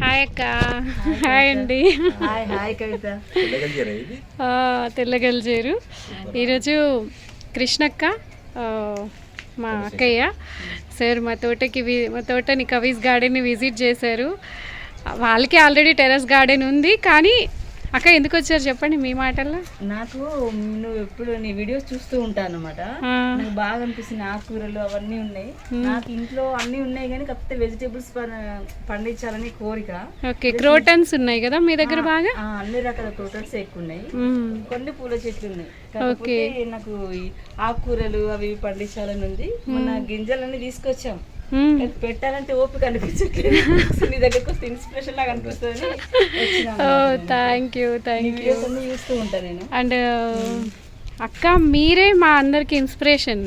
Hi అక్క. Hi అండి. Hi కవిత. తెల్లగలిజేరు. ఈరోజు కృష్ణక్క మా అక్కయ్య సార్ మా తోటని కవీస్ గార్డెన్ని విజిట్ చేశారు. వాళ్ళకి ఆల్రెడీ టెర్రస్ గార్డెన్ ఉంది, కానీ అక్క ఎందుకు వచ్చారు చెప్పండి మీ మాటల్లో. నాకు నువ్వు ఎప్పుడు నీ వీడియోస్ చూస్తూ ఉంటాను అనమాట. నాకు బాగా అనిపిస్తుంది, ఆకుకూరలు అవన్నీ ఉన్నాయి. నాకు ఇంట్లో అన్నీ ఉన్నాయి, కానీ కాకపోతే వెజిటేబుల్స్ పండించాలని కోరిక. ఓకే, క్రోటన్స్ ఉన్నాయి కదా మీ దగ్గర బాగా? అన్ని రకాల క్రోటన్స్ ఎక్కువ ఉన్నాయి, కొన్ని పూల చెట్లు ఉన్నాయి. కాకపోతే నాకు ఆకుకూరలు అవి పండించాలని ఉంది. మన గింజలన్నీ తీసుకొచ్చాం, పెట్టాలంటే ఓపిక అనిపించట్లేదు. నీ దగ్గరకు వస్తే ఇన్స్పిరేషన్ లాగా అనిపిస్తుంది. Thank you. చూస్తూ ఉంటాను నేను. అండ్ అక్క మీరే మా అందరికి ఇన్స్పిరేషన్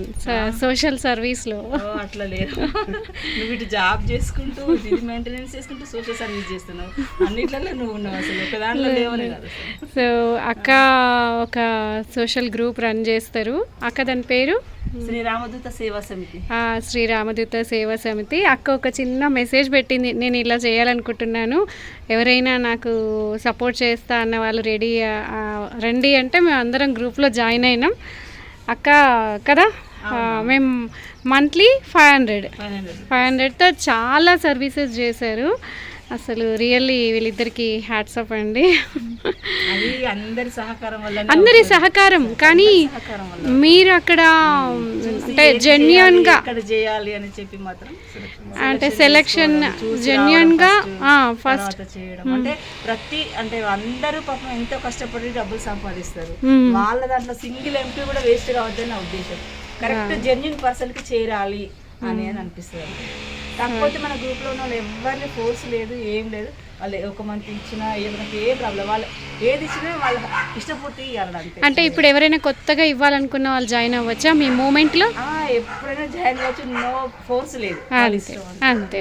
సోషల్ సర్వీస్లో. అట్లా లేదు, నువ్వు ఇటు జాబ్ చేసుకుంటూ ఇది మెయింటెనెన్స్ చేసుకుంటూ సోషల్ సర్వీస్ చేస్తున్నావు. అన్నిట్లలో నువ్వు ఉన్నావు, అసలు ఒక దాంట్లో లేవనే కాదు. సో అక్క ఒక సోషల్ గ్రూప్ రన్ చేస్తారు. అక్క దాని పేరు శ్రీరామదూత సేవా సమితి. శ్రీరామదూత సేవా సమితి. అక్క ఒక చిన్న మెసేజ్ పెట్టింది, నేను ఇలా చేయాలనుకుంటున్నాను, ఎవరైనా నాకు సపోర్ట్ చేస్తా అన్న వాళ్ళు రండి అంటే మేము అందరం గ్రూప్లో జాయిన్ అయినాం అక్క కదా. మేము మంత్లీ 500తో చాలా సర్వీసెస్ చేశారు. అసలు రియల్లీ వీళ్ళిద్దరికి హ్యాట్స్ ఆఫ్ అండి. అందరి సహకారం, కానీ మీరు అక్కడ అంటే జెన్యున్గా అంటే సెలెక్షన్ జెన్యున్గా ఫస్ట్ చేయడం అంటే అంటే అందరూ పాపం ఎంతో కష్టపడి డబ్బులు సంపాదిస్తారు. వాళ్ళ దాంట్లో సింగిల్ ఎంపీ కూడా వేస్ట్ కావద్దని నా ఉద్దేశం. కరెక్ట్ జెన్యున్ పర్సన్ కి చేరాలి అని అనిపిస్తుంది. కాకపోతే మన గ్రూప్లో ఉన్న వాళ్ళు ఎవరిని ఫోర్స్ లేదు, ఏం లేదు. వాళ్ళు ఒక మంత్ ఇచ్చినా మనకి ఏ ప్రాబ్లం, వాళ్ళు ఏది ఇచ్చినా వాళ్ళ ఇష్టపూర్తి ఇవ్వాలంటే. అంటే ఇప్పుడు ఎవరైనా కొత్తగా ఇవ్వాలనుకున్న వాళ్ళు జాయిన్ అవ్వచ్చా మీ మూమెంట్లో? ఎప్పుడైనా జాయిన్ అవ్వచ్చు, నో ఫోర్స్ లేదు. అంతే.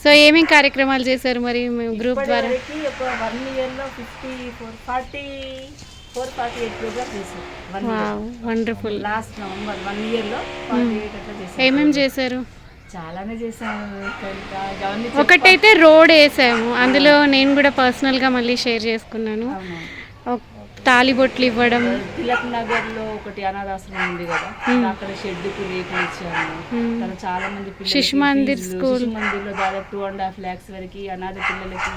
సో ఏమేమి కార్యక్రమాలు చేశారు మరి గ్రూప్ ద్వారా? ఒక 1 yearలో 48 ప్రోగ్రామ్స్ చేశారు. వండర్ఫుల్. లాస్ట్ నవంబర్ 1 yearలో 48 అట్లా చేశారు. ఏమేమి చేశారు? చాలానే చేసాము. ఒకటైతే రోడ్ వేసాము, అందులో నేను కూడా పర్సనల్గా మళ్ళీ షేర్ చేసుకున్నాను. తాలిబొట్లు ఇవ్వడం. తిలక్ నగర్ లో ఒకటి అనాథాశ్రమం ఉంది కదా, అక్కడ షెడ్కి రేపులు ఇచ్చాము. తను చాలా మంది శిశు మందిర్ స్కూల్ మందిర్లో దాదాపు 2.5 lakhs వరకు అనాథ పిల్లలకి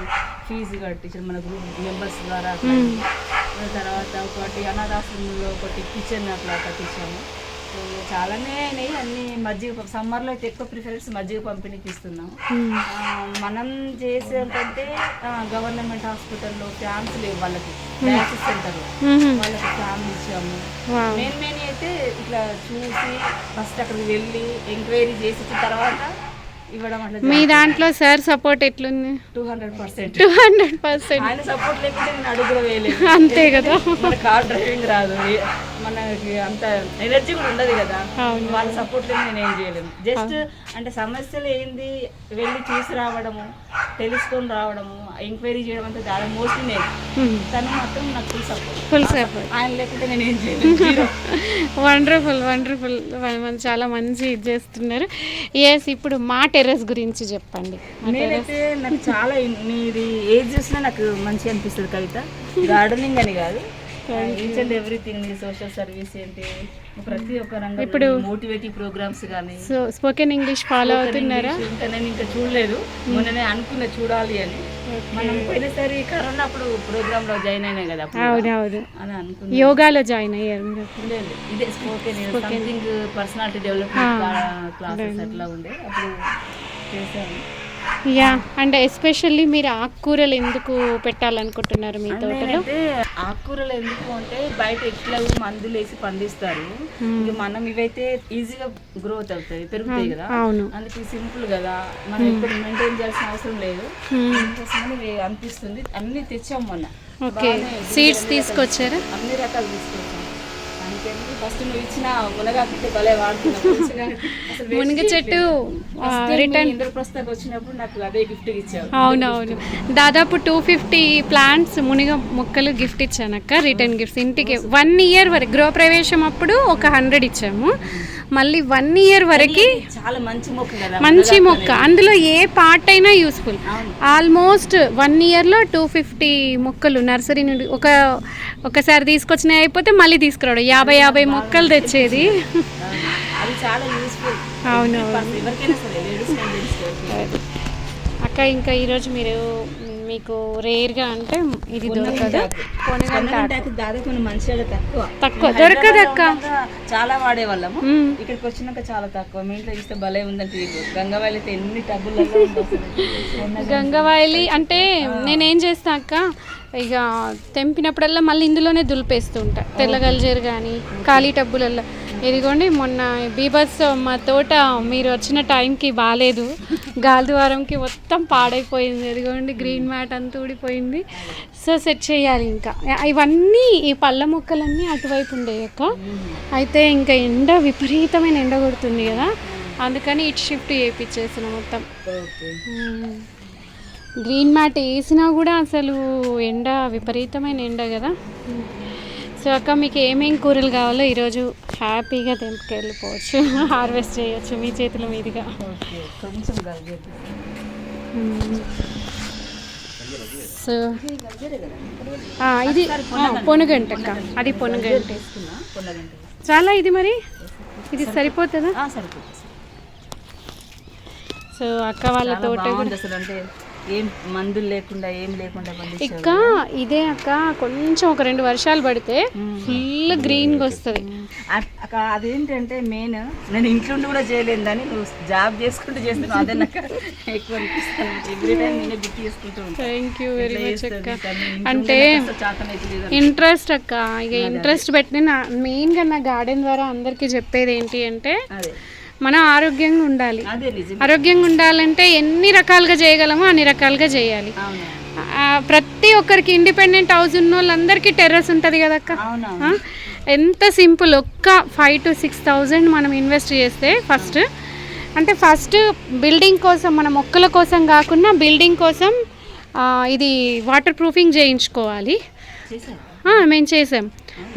ఫీజు కట్టించారు మన గ్రూప్ మెంబర్స్ ద్వారా. తర్వాత ఒకటి అనాథాశ్రమంలో ఒకటి కిచెన్ అట్లా కట్టించాము. చాలానే అయినాయి అన్ని. మజ్జిగ సమ్మర్లో అయితే ఎక్కువ ప్రిఫరెన్స్ మజ్జిగ పంపిణీకి ఇస్తున్నాం. మనం చేసేంటే గవర్నమెంట్ హాస్పిటల్లో ఫ్యాన్స్ లేవు వాళ్ళకి, డయాలసిస్ సెంటర్లో వాళ్ళకి ఫ్యాన్ ఇచ్చాము. మెయిన్ అయితే ఇట్లా చూసి ఫస్ట్ అక్కడికి వెళ్ళి ఎంక్వైరీ చేసిన తర్వాత ఇవ్వడం. అట్లా మీ దాంట్లో సార్ సపోర్ట్ ఎట్లుంది? 200%. ఆయన సపోర్ట్ లేకుంటే నేను అడుగు వేయలేదు. అంతే కదా, మన కార్ డ్రైవింగ్ రాదు, మనకి అంత ఎనర్జీ కూడా ఉండదు కదా. వాళ్ళ సపోర్ట్ లేదు, నేను ఏం చేయలేము. జస్ట్ అంటే సమస్యలు ఏంది వెళ్ళి చూసి రావడము, తెలుసుకొని రావడము, ఎంక్వైరీ చేయడం అంతా దాదాపు మోస్ట్లీ నేను. తను మాత్రం నాకు ఫుల్ సపోర్ట్. ఆయన లేకుంటే నేను ఏం చేయలేను. వండర్ఫుల్. చాలా మంచి ఇది చేస్తున్నారు. ఎస్, ఇప్పుడు మా టెర్రస్ గురించి చెప్పండి. నేనైతే నాకు చాలా మీది ఏది చూసినా నాకు మంచిగా అనిపిస్తుంది కవిత. గార్డెనింగ్ అని కాదు, each and everything. Social service ఏంటి, ప్రతి ఒక్క రంగం. ఇప్పుడు మోటివేటివ్ ప్రోగ్రామ్స్ కానీ. సో స్పోకెన్ ఇంగ్లీష్ ఫాలో అవుతున్నారా? ఇంకా నేను చూడలేదు, మొన్ననే అనుకున్నా చూడాలి అని. మనం పోయినసారి కరోనా అప్పుడు ప్రోగ్రామ్ లో జాయిన్ అయినా కదా. అవును అని అనుకున్నా. యోగాలో జాయిన్ అయ్యారు? ఇదే స్పోకెన్ పర్సనాలిటీ డెవలప్మెంట్ క్లాసెస్ అట్లా ఉండే, అప్పుడు చేశాను. యా, అంటే ఎస్పెషల్లీ మీరు ఆకుకూరలు ఎందుకు పెట్టాలనుకుంటున్నారు మీ తోటలో? అంటే ఆకుకూరలు ఎందుకు అంటే బయట ఎట్లా మందులు వేసి పండిస్తారు, ఇక మనం ఇవైతే ఈజీగా గ్రోత్ అవుతాయి, పెరుగుతాయి కదా. అందుకే సింపుల్ కదా, మనం ఇప్పుడు మెయింటైన్ చేయాల్సిన అవసరం లేదు. అనిపిస్తుంది. అన్ని తెచ్చాం మొన్న. ఓకే, సీడ్స్ తీసుకొచ్చారా? అన్ని రకాలు తీసుకొచ్చాం. ఫస్ట్ నువ్వు ఇచ్చిన మునగాకు భలే వాడుతున్నా. మునగ చెట్టు రిటర్న్ ఇంద్రప్రస్థకు వచ్చినప్పుడు నాకు అదే గిఫ్ట్ ఇచ్చావు. అవునవును, దాదాపు 250 ప్లాంట్స్ మునగ మొక్కలు గిఫ్ట్ ఇచ్చాను అక్క. రిటర్న్ గిఫ్ట్స్ ఇంటికి 1 year వరకు. గృహప్రవేశం అప్పుడు ఒక 100 ఇచ్చాము. మళ్ళీ 1 ఇయర్ వరకు చాలా మంచి మొక్క కదా, మంచి మొక్క. అందులో ఏ పార్ట్ అయినా యూస్ఫుల్. ఆల్మోస్ట్ 1 ఇయర్లో 250 మొక్కలు నర్సరీ నుండి ఒకసారి తీసుకొచ్చినవి అయిపోతే మళ్ళీ తీసుకురావడం 50 మొక్కలు తెచ్చేది. అది చాలా యూస్ఫుల్. అవును ఎవరికైనా సరే, లేడీస్ అండ్ జెంట్స్. అక్క ఇంకా ఈరోజు మీకు రేర్గా అంటే ఇది దొరకదు. దాదాపు మంచిగా తక్కువ దొరకదు అక్క, చాలా వాడేవాళ్ళము. ఇక్కడికి వచ్చినాక చాలా తక్కువ. మీ ఇంట్లో చూస్తే భలే ఉందంటే గంగవాయిలి అయితే ఎన్ని టబ్బులలో గంగవాయిలి అంటే నేనేం చేస్తా అక్క, ఇక తెంపినప్పుడల్లా మళ్ళీ ఇందులోనే దులిపేస్తూ ఉంటా. తెల్లగల్జేరు కానీ ఖాళీ టబ్బులల్లో. ఇదిగోండి మొన్న బీబస్ మా తోట మీరు వచ్చిన టైంకి బాగాలేదు, గాలిద్వారంకి మొత్తం పాడైపోయింది. ఇదిగోండి గ్రీన్ మ్యాట్ అంతా ఊడిపోయింది. సో సెట్ చేయాలి ఇంకా. ఇవన్నీ ఈ పళ్ళ మొక్కలన్నీ అటువైపు ఉండేయక్క. అయితే ఇంకా ఎండ విపరీతమైన ఎండ కొడుతుంది కదా, అందుకని ఇటు షిఫ్ట్ చేయించేసిన మొత్తం. గ్రీన్ మ్యాట్ వేసినా కూడా అసలు ఎండ విపరీతమైన ఎండ కదా. సో అక్క మీకు ఏమేమి కూరలు కావాలో ఈరోజు హ్యాపీగా తెంపుకెళ్ళిపోవచ్చు, హార్వెస్ట్ చేయొచ్చు మీ చేతుల మీదుగా. సో ఇది పొనుగంట అక్క, అది పొనుగంట చాలా. ఇది మరి ఇది సరిపోతుందా? సో అక్క వాళ్ళ తోట అంటే ఏం మందులు లేకుండా ఏం లేకుండా ఇక్క ఇదే అక్క కొంచెం ఒక 2 వర్షాలు పడితే ఫుల్ గ్రీన్గా వస్తుంది అక్క. అదేంటంటే మెయిన్ నేను ఇంట్లో కూడా చేయలేదు అని, నువ్వు జాబ్ చేసుకుంటూ చేస్తున్నావు, అదే నాకు ఎక్కువ అనిపిస్తాను. ఎవ్రీ టైం నేనే గుర్తు చేసుకుంటూ ఉంటాను. థ్యాంక్ యూ వెరీ మచ్ అక్క. అంటే ఇంట్రెస్ట్ అక్క, ఇక ఇంట్రెస్ట్ పెట్టిన మెయిన్గా నా గార్డెన్ ద్వారా అందరికీ చెప్పేది ఏంటి అంటే మనం ఆరోగ్యంగా ఉండాలి. ఆరోగ్యంగా ఉండాలంటే ఎన్ని రకాలుగా చేయగలమో అన్ని రకాలుగా చేయాలి. ప్రతి ఒక్కరికి ఇండిపెండెంట్ హౌస్ ఉన్న వాళ్ళందరికీ టెర్రస్ ఉంటుంది కదక్క. ఎంత సింపుల్, ఒక్క 5,000 to 6,000 మనం ఇన్వెస్ట్ చేస్తే ఫస్ట్ బిల్డింగ్ కోసం, మన మొక్కల కోసం కాకుండా బిల్డింగ్ కోసం ఇది వాటర్ ప్రూఫింగ్ చేయించుకోవాలి. మేము చేసాం.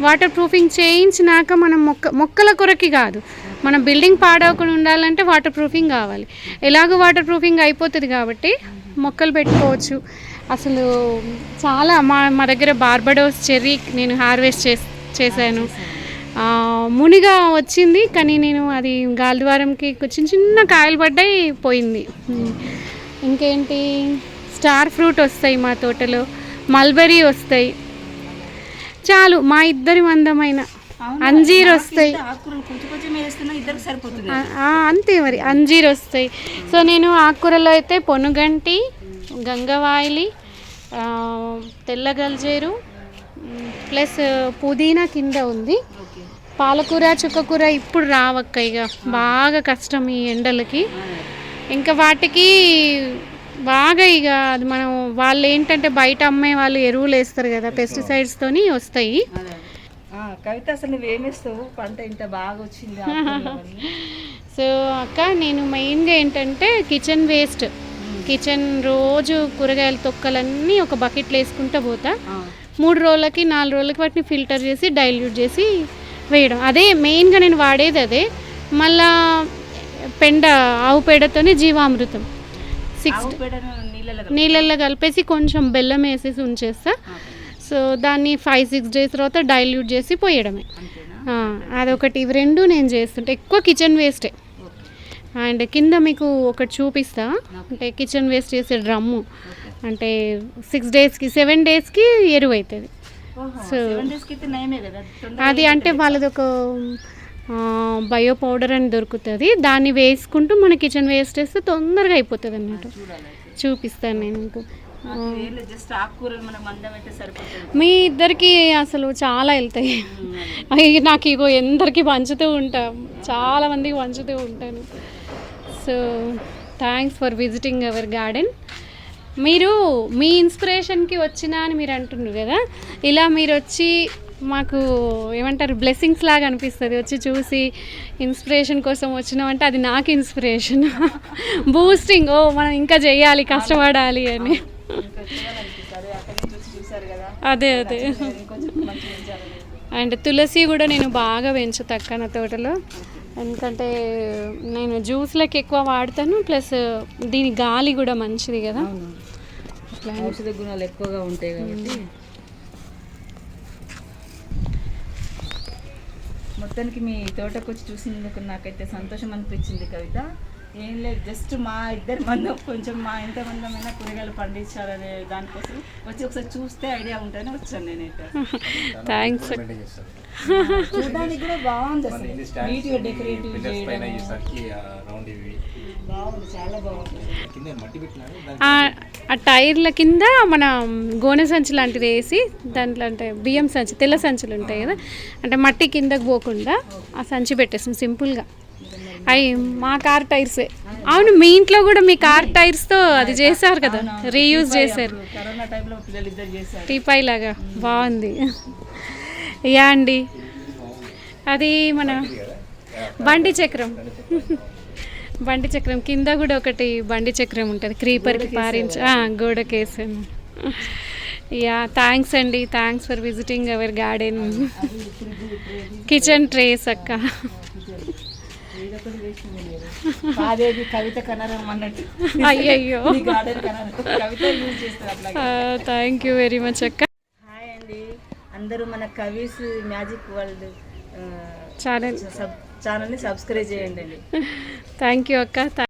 వాటర్ ప్రూఫింగ్ చేయించినాక మనం మొక్కల కొరకి కాదు, మనం బిల్డింగ్ పాడవకుండా ఉండాలంటే వాటర్ ప్రూఫింగ్ కావాలి. ఎలాగో వాటర్ ప్రూఫింగ్ అయిపోతుంది కాబట్టి మొక్కలు పెట్టుకోవచ్చు. అసలు చాలా మా దగ్గర బార్బడోస్ చెర్రీ నేను హార్వెస్ట్ చేశాను. మునిగా వచ్చింది కానీ నేను అది గాలిద్వారంకి చిన్న కాయలు పడ్డాయి, పోయింది. ఇంకేంటి స్టార్ ఫ్రూట్ వస్తాయి మా తోటలో, మల్బెరీ వస్తాయి. చాలు మా ఇద్దరి మందమైన అంజీర్ వస్తాయి అంతే, మరి అంజీర్ వస్తాయి. సో నేను ఆకుకూరలో అయితే పొనుగంటి, గంగవాయిలి, తెల్లగల్జేరు ప్లస్ పుదీనా కింద ఉంది. పాలకూర, చుక్కకూర ఇప్పుడు రావక్క, ఇక బాగా కష్టం ఈ ఎండలకి. ఇంకా వాటికి బాగా ఇక అది మనం వాళ్ళు ఏంటంటే బయట అమ్మే వాళ్ళు ఎరువులు వేస్తారు కదా, పెస్టిసైడ్స్తోని వస్తాయి. కవిత అసలు నువ్వేమేస్తావు, పంట ఇంత బాగా వచ్చింది. సో అక్క నేను మెయిన్గా ఏంటంటే కిచెన్ రోజు కూరగాయల తొక్కలన్నీ ఒక బకెట్లో వేసుకుంటూ పోతా. 3 రోజులకి 4 రోజులకి వాటిని ఫిల్టర్ చేసి డైల్యూట్ చేసి వేయడం, అదే మెయిన్గా నేను వాడేది అదే. మళ్ళా ఆవు పేడతోని జీవామృతం నీళ్ళల్లో కలిపేసి కొంచెం బెల్లం వేసేసి ఉంచేస్తా. సో దాన్ని 5-6 డేస్ తర్వాత డైల్యూట్ చేసి పోయడమే. అదొకటి, ఇవి 2 నేను చేస్తుంటే. ఎక్కువ కిచెన్ వేస్టే. అండ్ కింద మీకు ఒకటి చూపిస్తా, అంటే కిచెన్ వేస్ట్ చేసే డ్రమ్ము, అంటే 7 డేస్కి ఎరువు అవుతుంది. సో అది అంటే వాళ్ళది ఒక బయో పౌడర్ అని దొరుకుతుంది, దాన్ని వేసుకుంటూ మన కిచెన్ వేస్ట్ వేస్తే తొందరగా అయిపోతుంది అన్నట్టు. చూపిస్తాను నేను మీకు. మీ ఇద్దరికి అసలు చాలా వెళ్తాయి. నాకు ఇగో ఎందరికి పంచుతూ ఉంటాం, చాలా మందికి పంచుతూ ఉంటాను. So thanks for visiting hour garden. మీరు మీ ఇన్స్పిరేషన్కి వచ్చినా అని మీరు అంటున్నారు కదా, ఇలా మీరు వచ్చి మాకు ఏమంటారు బ్లెస్సింగ్స్ లాగా అనిపిస్తుంది. వచ్చి చూసి ఇన్స్పిరేషన్ కోసం వచ్చినామంటే అది నాకు ఇన్స్పిరేషన్, బూస్టింగ్. మనం ఇంకా చేయాలి, కష్టపడాలి అని. అదే అండ్ తులసి కూడా నేను బాగా పెంచుతా అక్క నా తోటలో. ఎందుకంటే నేను జ్యూస్లకి ఎక్కువ వాడతాను, ప్లస్ దీని గాలి కూడా మంచిది కదా. అవును, ఔషధ గుణాలు ఎక్కువగా ఉంటాయి కాబట్టి. మొత్తానికి మీ తోటకు వచ్చి చూసినందుకు నాకైతే సంతోషం అనిపించింది కవిత. ఏం లేదు, జస్ట్ మా ఇద్దరి మందం కొంచెం మా ఎంత మందమైనా కూరగాయలు పండించాలనే దానికోసం వచ్చి ఒకసారి చూస్తే ఐడియా ఉంటేనే వచ్చాను నేనైతే. థ్యాంక్స్. చూడడానికి కూడా బాగుంది, అసలు నీట్గా డెకరేటివ్ బాగుంది, చాలా బాగుంది. ఆ టైర్ల కింద మన గోనె సంచి లాంటిది వేసి దాంట్లో అంటే బియ్యం సంచి, తెల్ల సంచులు ఉంటాయి కదా, అంటే మట్టి కిందకు పోకుండా ఆ సంచి పెట్టేస్తాం సింపుల్గా. అవి మా కార్ టైర్సే. అవును, మీ ఇంట్లో కూడా మీ కార్ టైర్స్తో అది చేశారు కదా, రీయూజ్ చేశారు, కరోనా టైంలో పిల్లలు ఇద్దరు చేశారు, టీపాయ్ లాగా బాగుంది. యా అండి, అది మన బండి చక్రం. బండి చక్రం కింద కూడా ఒకటి బండి చక్రం ఉంటుంది, క్రీపర్కి పారించి గోడకేసాను. యా, థ్యాంక్స్ అండి, thanks for visiting hour garden. Kitchen trace అక్క. అదేది కవిత కనరం అన్నట్టు. అయ్యయ్యో, కవిత యూజ్ చేస్తారు అట్లా. థ్యాంక్ యూ వెరీ మచ్ అక్క. హాయ్ అండి, అందరూ మన కవీస్ మ్యాజిక్ వరల్డ్ ఛానల్ని సబ్స్క్రైబ్ చేయండి అండి. థ్యాంక్ యూ అక్క.